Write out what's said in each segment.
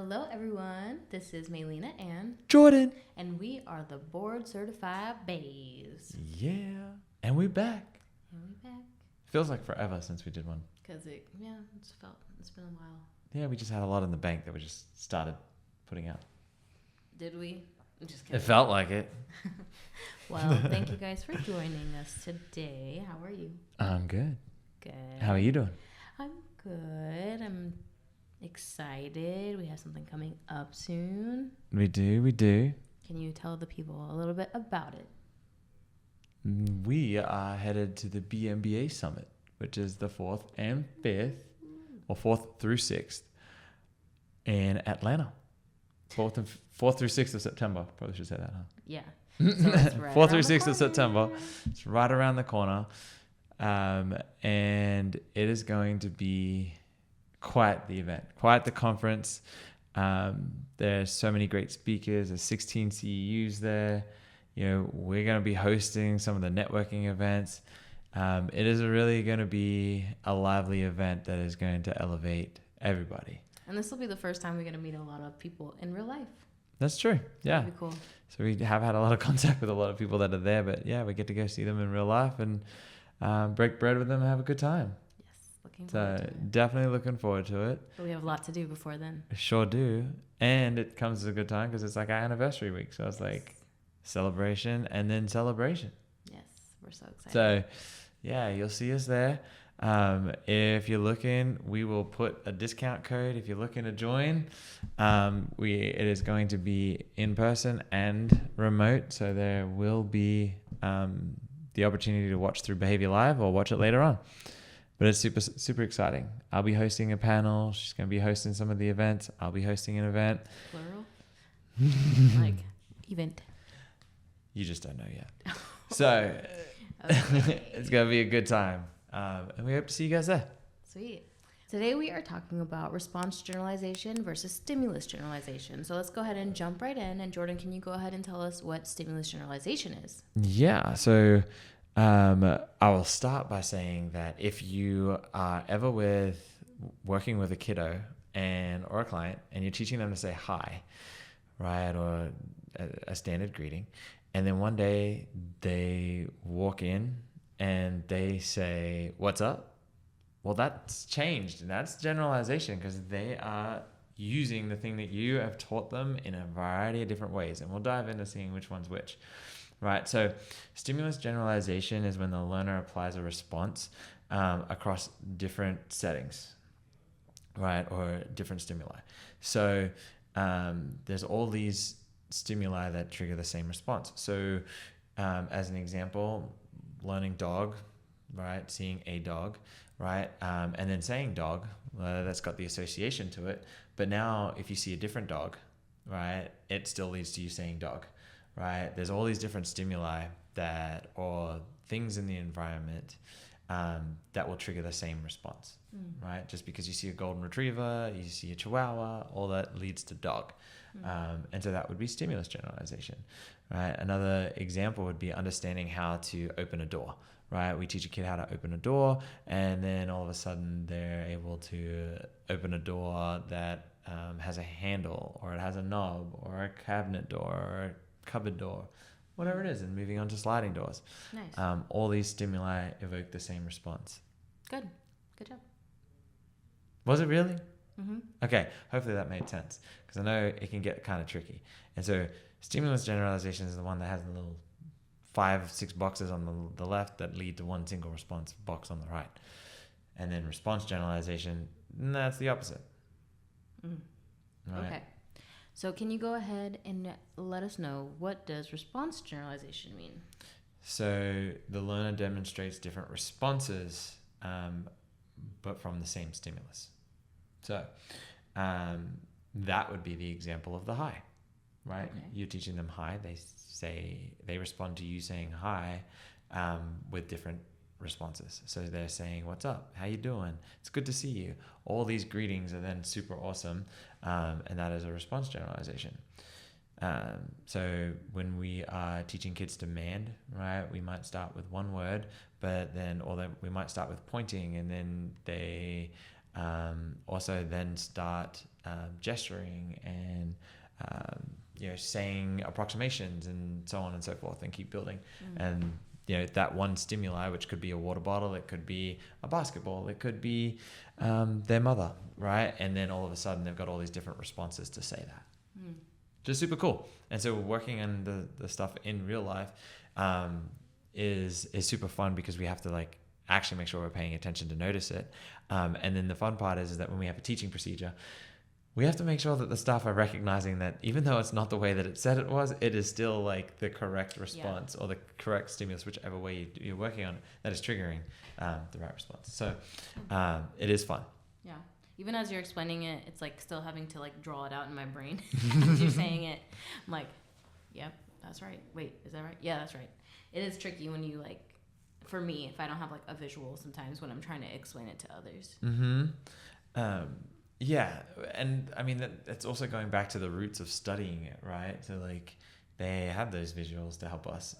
Hello, everyone. This is Melina and Jordan. and we are the board certified BAes. Yeah. And we're back. And we back Feels like forever since we did one. because it's been a while. Yeah, we just had a lot in the bank that we just started putting out. Did we? I'm just It kidding. felt like it. Well, thank you guys for joining us today. How are you? I'm good. Good. How are you doing? I'm good. I'm excited. We have something coming up soon. We do. Can you tell the people a little bit about it? We are headed to the BNBA Summit, which is the 4th and 5th, or 4th through 6th, in Atlanta. 4th through 6th of September. Probably should say that, huh? Yeah. So it's right 4th through around the 6th of September. corner. It's right around the corner. And it is going to be quite the event, quite the conference. There's so many great speakers. There's 16 CEUs there. You know, we're going to be hosting some of the networking events. It is really going to be a lively event that is going to elevate everybody. And this will be the first time we're going to meet a lot of people in real life. That's true. Yeah. That'd be cool. So we have had a lot of contact with a lot of people that are there, but yeah, we get to go see them in real life and break bread with them and have a good time. Yes. Looking forward to it. Definitely looking forward to it. But we have a lot to do before then. I sure do. And it comes as a good time because it's like our anniversary week. So it's like celebration and then celebration. Yes. We're so excited. So yeah, you'll see us there. If you're looking, we will put a discount code if you're looking to join. It is going to be in person and remote. So there will be the opportunity to watch through Behavior Live or watch it later on. But it's super, super exciting. I'll be hosting a panel. She's going to be hosting some of the events. I'll be hosting an event. Plural? Like, event. You just don't know yet. So Okay. it's going to be a good time. And we hope to see you guys there. Sweet. Today we are talking about response generalization versus stimulus generalization. So let's go ahead and jump right in. And Jordan, can you go ahead and tell us what stimulus generalization is? Yeah. So I will start by saying that if you are ever working with a kiddo or a client and you're teaching them to say hi, right, or a standard greeting, and then one day they walk in and they say, "What's up?" Well, that's changed. And that's generalization because they are using the thing that you have taught them in a variety of different ways. And we'll dive into seeing which one's which. Right. So stimulus generalization is when the learner applies a response across different settings, right, or different stimuli. So there's all these stimuli that trigger the same response. So as an example, learning dog, right, seeing a dog, right, and then saying dog, that's got the association to it. But now if you see a different dog, right, it still leads to you saying dog. Right, there's all these different stimuli or things in the environment that will trigger the same response. Right, just because you see a golden retriever, you see a chihuahua, all that leads to dog. And so that would be stimulus generalization. Right, another example would be understanding how to open a door. Right, we teach a kid how to open a door, and then all of a sudden they're able to open a door that has a handle, or it has a knob, or a cabinet door, or a cupboard door, whatever it is, and moving on to sliding doors. Nice. All these stimuli evoke the same response. Good job. Was it really? Mm-hmm. Okay, hopefully that made sense, because I know it can get kind of tricky. And so stimulus generalization is the one that has the little 5-6 boxes on the left that lead to one single response box on the right. And then response generalization, that's the opposite. Right? Okay. So can you go ahead and let us know, what does response generalization mean? So the learner demonstrates different responses, but from the same stimulus. So that would be the example of the hi, right? Okay. You're teaching them hi. They respond to you saying hi with different responses. So they're saying, "What's up? How you doing? It's good to see you." All these greetings are then super awesome, and that is a response generalization. So when we are teaching kids to mand, right, we might start with one word, but then, we might start with pointing, and then they also then start gesturing and saying approximations and so on and so forth, and keep building. And that one stimuli, which could be a water bottle, it could be a basketball, it could be their mother, right? And then all of a sudden they've got all these different responses to say that. Just super cool. And so working on the stuff in real life is super fun, because we have to actually make sure we're paying attention to notice it. And then the fun part is that when we have a teaching procedure, we have to make sure that the staff are recognizing that even though it's not the way that it said it was, it is still the correct response or the correct stimulus, whichever way you're working on, that is triggering the right response. So it is fun. Yeah. Even as you're explaining it, it's still having to draw it out in my brain. As you're saying it, I'm like, yep, that's right. Wait, is that right? Yeah, that's right. It is tricky when you for me, if I don't have a visual sometimes when I'm trying to explain it to others. Yeah, and I mean that's also going back to the roots of studying it, right? So they have those visuals to help us,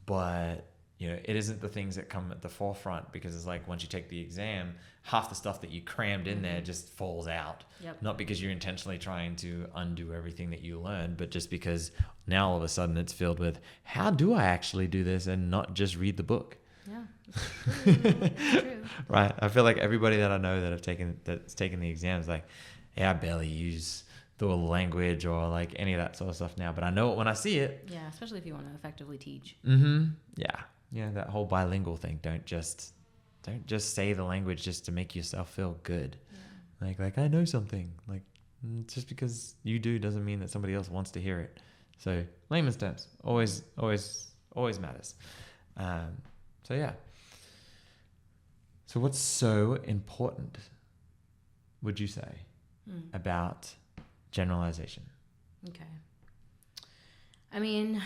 but it isn't the things that come at the forefront, because it's once you take the exam, half the stuff that you crammed in there just falls out. Yep. Not because you're intentionally trying to undo everything that you learned, but just because now all of a sudden it's filled with, how do I actually do this, and not just read the book. Yeah, it's true. Right. I feel like everybody that I know that's taken the exams, I barely use the language or any of that sort of stuff now, but I know it when I see it. Yeah, especially if you want to effectively teach. Yeah, that whole bilingual thing. Don't just say the language just to make yourself feel good. Yeah. I know something. Just because you do doesn't mean that somebody else wants to hear it. So layman's terms always matters. So yeah. So what's so important, would you say, about generalization? Okay. I mean,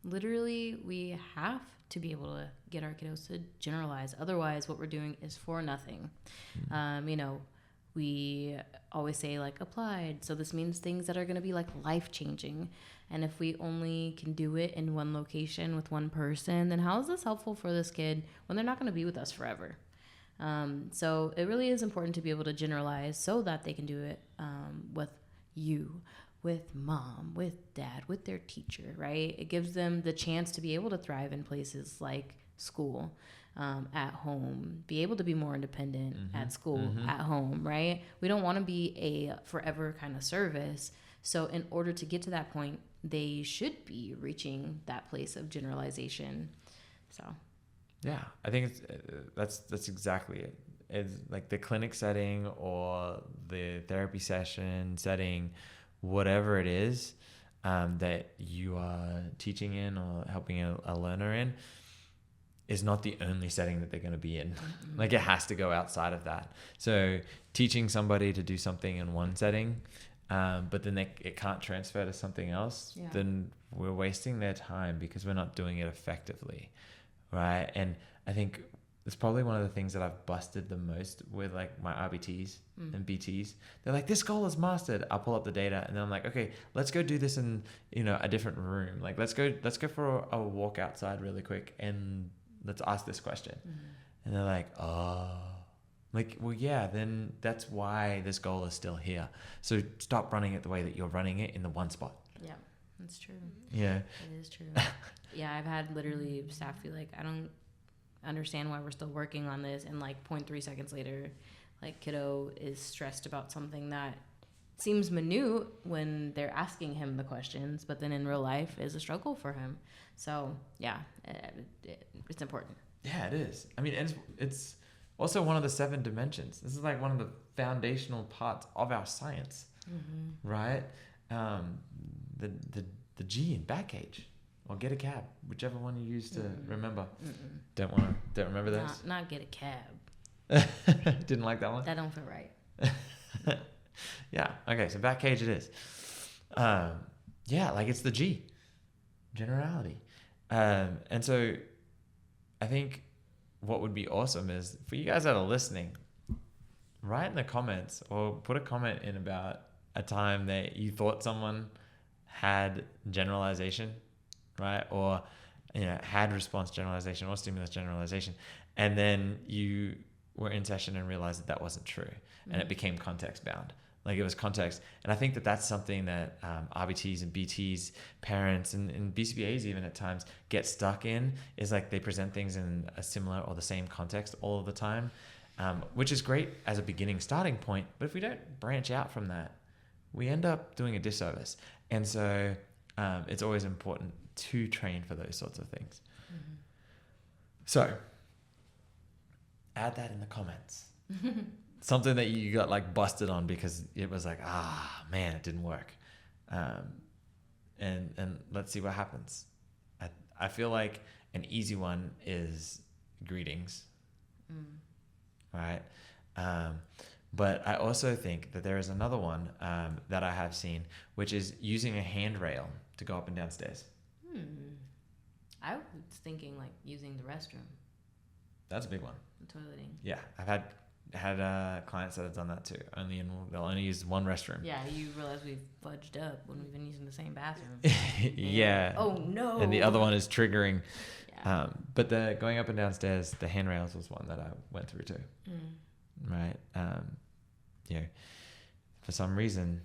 literally, we have to be able to get our kiddos to generalize. Otherwise, what we're doing is for nothing. We always say applied. So this means things that are going to be life-changing. And if we only can do it in one location with one person, then how is this helpful for this kid when they're not going to be with us forever? So it really is important to be able to generalize so that they can do it with you, with mom, with dad, with their teacher, right? It gives them the chance to be able to thrive in places like school, at home, be able to be more independent at school, at home, right? We don't want to be a forever kind of service. So in order to get to that point, they should be reaching that place of generalization. So yeah, I think that's exactly it. It's the clinic setting or the therapy session setting, whatever it is that you are teaching in or helping a learner in, is not the only setting that they're going to be in. It has to go outside of that. So teaching somebody to do something in one setting, but then it can't transfer to something else, then we're wasting their time because we're not doing it effectively, right? And I think it's probably one of the things that I've busted the most with my RBTs and BTs. They're like, this goal is mastered. I'll pull up the data and then I'm like, okay, let's go do this in a different room. Let's go for a walk outside really quick and let's ask this question. And they're like, oh. Well, yeah, then that's why this goal is still here. So stop running it the way that you're running it in the one spot. Yeah, that's true. Yeah. It is true. Yeah, I've had literally staff be like, I don't understand why we're still working on this. And 0.3 seconds later, kiddo is stressed about something that seems minute when they're asking him the questions, but then in real life is a struggle for him. So yeah, it's important. Yeah, it is. I mean, it's also one of the 7 dimensions. This is one of the foundational parts of our science, right? The G in back cage or get a cab, whichever one you use to remember. Don't remember those? Not get a cab. Didn't like that one? That don't feel right. Yeah. Okay. So back cage it is. It's the G, generality. And so I think what would be awesome is for you guys that are listening, write in the comments or put a comment in about a time that you thought someone had generalization, right? Or, had response generalization or stimulus generalization. And then you were in session and realized that that wasn't true, and it became context bound. Like it was context. And I think that that's something that RBTs and BTs, parents, and BCBAs even at times get stuck in, is like they present things in a similar or the same context all of the time, which is great as a beginning starting point. But if we don't branch out from that, we end up doing a disservice. And so it's always important to train for those sorts of things. Mm-hmm. So add that in the comments. Something that you got like busted on because it was like, man, it didn't work. And let's see what happens. I feel like an easy one is greetings, right? But I also think that there is another one that I have seen, which is using a handrail to go up and down stairs. I was thinking like using the restroom. That's a big one. The toileting. Yeah, I've had clients that have done that too. They'll only use one restroom. Yeah, you realize we've fudged up when we've been using the same bathroom. Yeah. Oh no. And the other one is triggering. Yeah. But the going up and down stairs, the handrails was one that I went through too. Right. For some reason,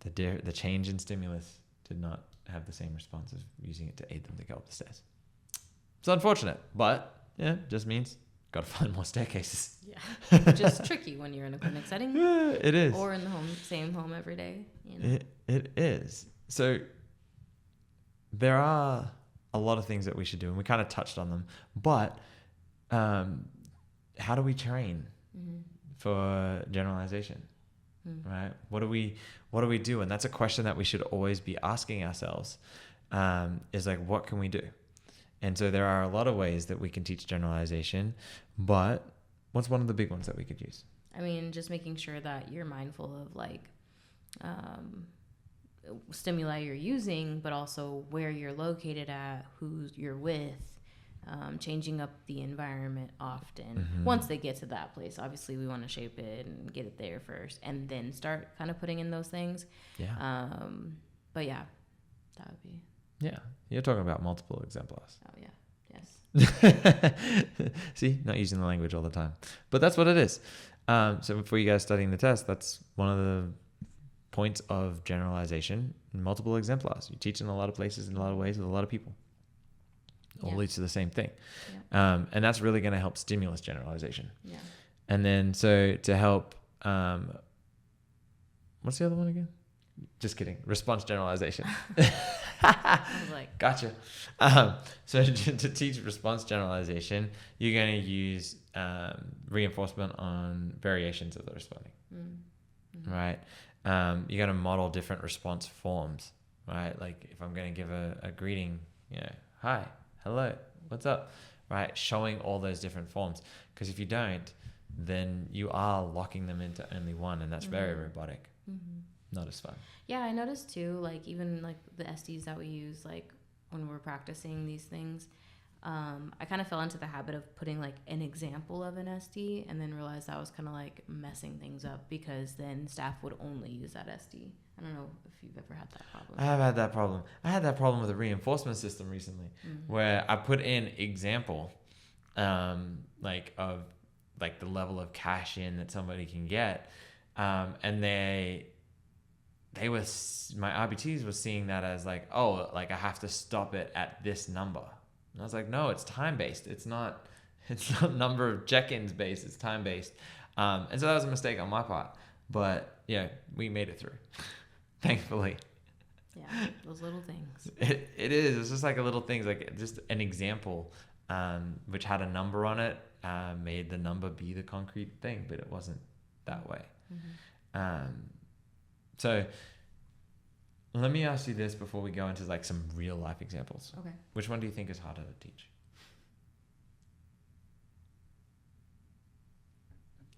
the change in stimulus did not have the same response as using it to aid them to go up the stairs. It's unfortunate, but yeah, just means got to find more staircases. Yeah, which is tricky when you're in a clinic setting. Yeah, it is. Or in the same home every day. You know? It is. So there are a lot of things that we should do, and we kind of touched on them. But how do we train for generalization? Right? What do we do? And that's a question that we should always be asking ourselves. Is like, what can we do? And so there are a lot of ways that we can teach generalization, but what's one of the big ones that we could use? I mean, just making sure that you're mindful of like stimuli you're using, but also where you're located at, who you're with, changing up the environment often. Once they get to that place, obviously we want to shape it and get it there first, and then start kind of putting in those things. Yeah. But yeah, that would be. Yeah, you're talking about multiple exemplars. Oh yeah, yes. See, not using the language all the time, but that's what it is. So for you guys studying the test, that's one of the points of generalization. Multiple exemplars. You teach in a lot of places, in a lot of ways, with a lot of people. All leads to the same thing, and that's really going to help stimulus generalization. Yeah. And then so to help, what's the other one again? Just kidding. Response generalization. I was like, gotcha. So to teach response generalization, you're going to use reinforcement on variations of the responding, right? You're going to model different response forms, right? Like if I'm going to give a greeting, hi, hello, what's up, right? Showing all those different forms. Because if you don't, then you are locking them into only one, and that's very robotic. Not as fun. Yeah, I noticed too, like even like the SDs that we use, like when we're practicing these things, I kind of fell into the habit of putting like an example of an SD, and then realized that was kind of like messing things up, because then staff would only use that SD. I don't know if you've ever had that problem. I have had that problem. I had that problem with a reinforcement system recently, where I put in example, like of like the level of cash in that somebody can get, and they were, my RBTs were seeing that as like, oh, like I have to stop it at this number. And I was like, no, it's time based. It's not number of check-ins based. It's time based. And so that was a mistake on my part, but yeah, we made it through, thankfully. Yeah, those little things. It is. It's just like a little things, like just an example, which had a number on it, made the number be the concrete thing, but it wasn't that way. So let me ask you this before we go into like some real life examples. Okay. Which one do you think is harder to teach?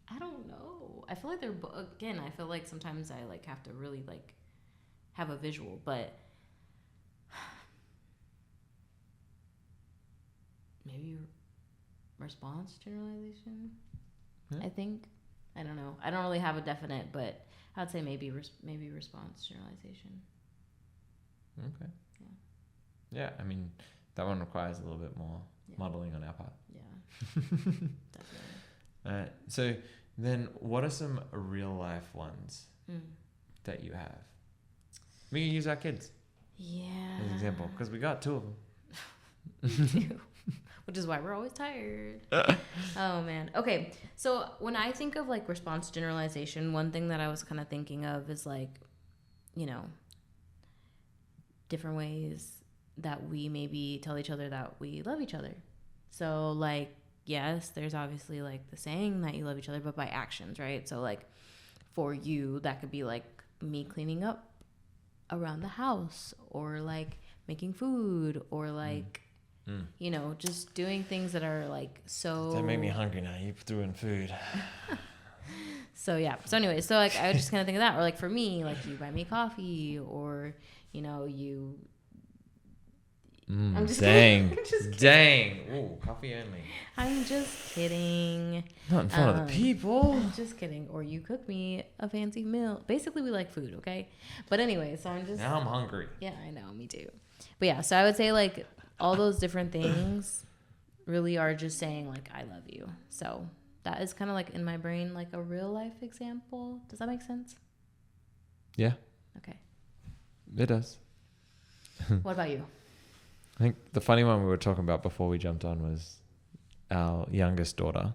I don't know. I feel like they're, again, I feel like sometimes I like have to really like have a visual, but maybe response generalization. I think. I don't know. I don't really have a definite, but I'd say maybe response generalization. Okay. Yeah, I mean, that one requires a little bit more modeling on our part. Yeah, definitely. So then what are some real life ones that you have? We can use our kids Yeah. as an example because we got two of them. We do. Which is why we're always tired. Oh, man. Okay. So when I think of like response generalization, one thing that I was kind of thinking of is like, you know, different ways that we maybe tell each other that we love each other. So like, yes, there's obviously like the saying that you love each other, but by actions, right? So like for you, that could be like me cleaning up around the house or like making food or like, you know, just doing things that are like so. That made me hungry now. You threw in food. So yeah. So anyway, so like I was just kind of think of that, or like for me, like you buy me coffee, or you know you. I'm just dang. kidding. I'm just kidding. Dang. Ooh, coffee only. I'm just kidding. Not in front of the people. I'm just kidding. Or you cook me a fancy meal. Basically, we like food, okay? But anyway, so I'm just. Now I'm hungry. Yeah, I know. Me too. But yeah, so I would say like all those different things really are just saying like I love you. So that is kind of like in my brain like a real life example. Does that make sense? Yeah. Okay. It does. What about you? I think the funny one we were talking about before we jumped on was our youngest daughter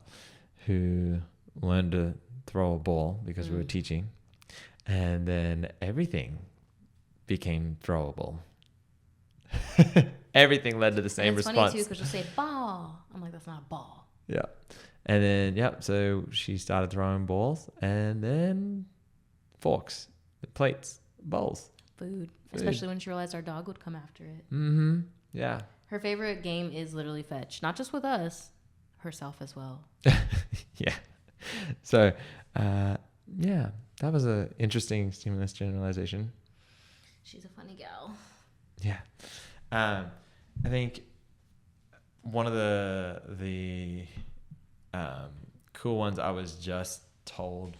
who learned to throw a ball because we were teaching, and then everything became throwable. Everything led to the same response. It's funny too because you'll say ball. I'm like, that's not a ball. Yeah. And then, so she started throwing balls and then forks, plates, bowls. Food. Especially when she realized our dog would come after it. Mm-hmm. Yeah. Her favorite game is literally fetch. Not just with us, herself as well. Yeah. So, that was an interesting stimulus generalization. She's a funny gal. Yeah. I think one of the cool ones I was just told,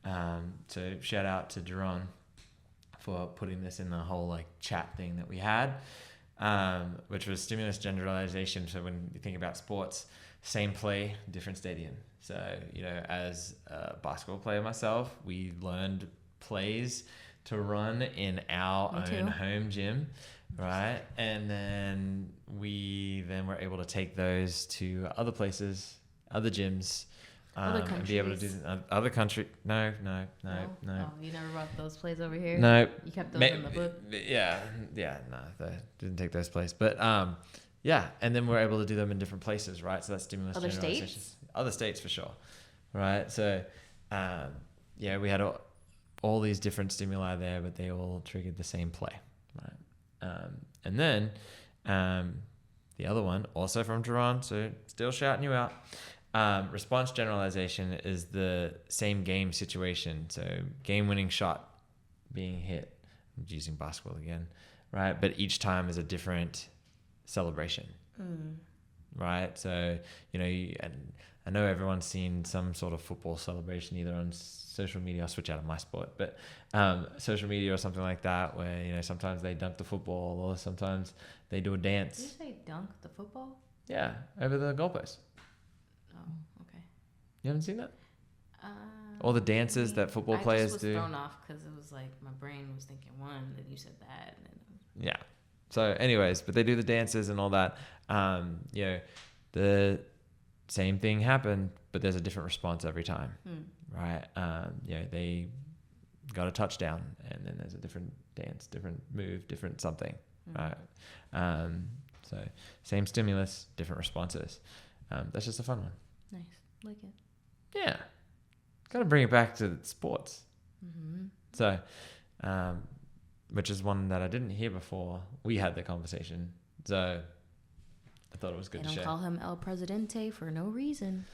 so shout out to Duran for putting this in the whole like chat thing that we had, which was stimulus generalization. So when you think about sports, same play, different stadium. So, you know, as a basketball player myself, we learned plays to run in our own home gym, right? And then we were able to take those to other places, other gyms, and be able to do other country. No. Oh, you never brought those plays over here? No. You kept those in the book? Yeah, no, they didn't take those plays. But and then we're able to do them in different places, right? So that's stimulus Other generalization. states? Other states for sure, right? So we had all these different stimuli there, but they all triggered the same play, right? And then the other one, also from Duran, so still shouting you out. Response generalization is the same game situation. So game-winning shot being hit. I'm using basketball again, right? But each time is a different celebration, right? So, you know, and I know everyone's seen some sort of football celebration either on social media. I'll switch out of my sport, but social media or something like that, where, you know, sometimes they dunk the football or sometimes they do a dance. Did you say dunk the football? Yeah, over the goalpost. Oh, okay. You haven't seen that? All the dances that football players do. I just was thrown off because it was like my brain was thinking one, then you said that. And yeah. So anyways, but they do the dances and all that. You know, the same thing happened, but there's a different response every time, right? You know, they got a touchdown and then there's a different dance, different move, different something, right? So same stimulus, different responses. That's just a fun one. Nice. Like it. Yeah. Got to bring it back to sports. So, which is one that I didn't hear before we had the conversation. So I thought it was good to share. They don't call him El Presidente for no reason.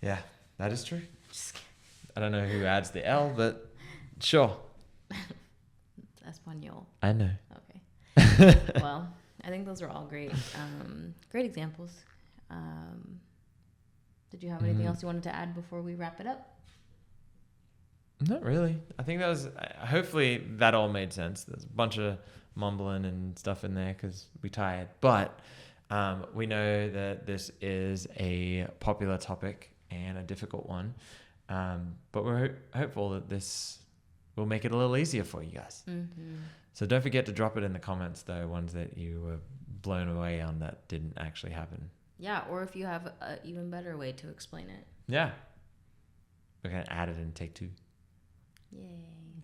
Yeah, that is true. Just kidding. I don't know who adds the L, but sure. Espanol. I know. Okay. Well, I think those are all great examples. Did you have anything else you wanted to add before we wrap it up? Not really. I think that was, hopefully that all made sense. There's a bunch of mumbling and stuff in there because we tired. But we know that this is a popular topic and a difficult one. But we're hopeful that this will make it a little easier for you guys. Mm-hmm. So don't forget to drop it in the comments, though, ones that you were blown away on that didn't actually happen. Yeah, or if you have an even better way to explain it. Yeah. We're going to add it in take 2. Yay.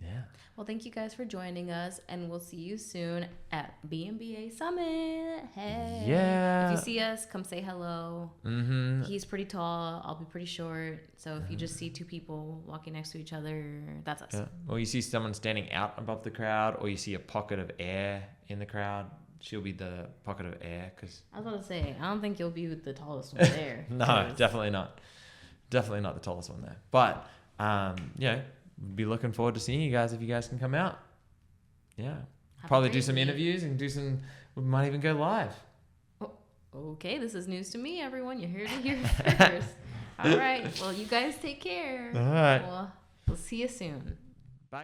Yeah. Well, thank you guys for joining us, and we'll see you soon at BNBA Summit. Hey. Yeah. If you see us, come say hello. Mm-hmm. He's pretty tall. I'll be pretty short. So if you just see 2 people walking next to each other, that's us. Yeah. Or you see someone standing out above the crowd, or you see a pocket of air in the crowd. She'll be the pocket of air. I was about to say, I don't think you'll be the tallest one there. No, definitely not. Definitely not the tallest one there. But, be looking forward to seeing you guys if you guys can come out. Yeah. Probably do some interviews and we might even go live. Oh, okay, this is news to me, everyone. You're here to hear it first. All right. Well, you guys take care. All right. We'll see you soon.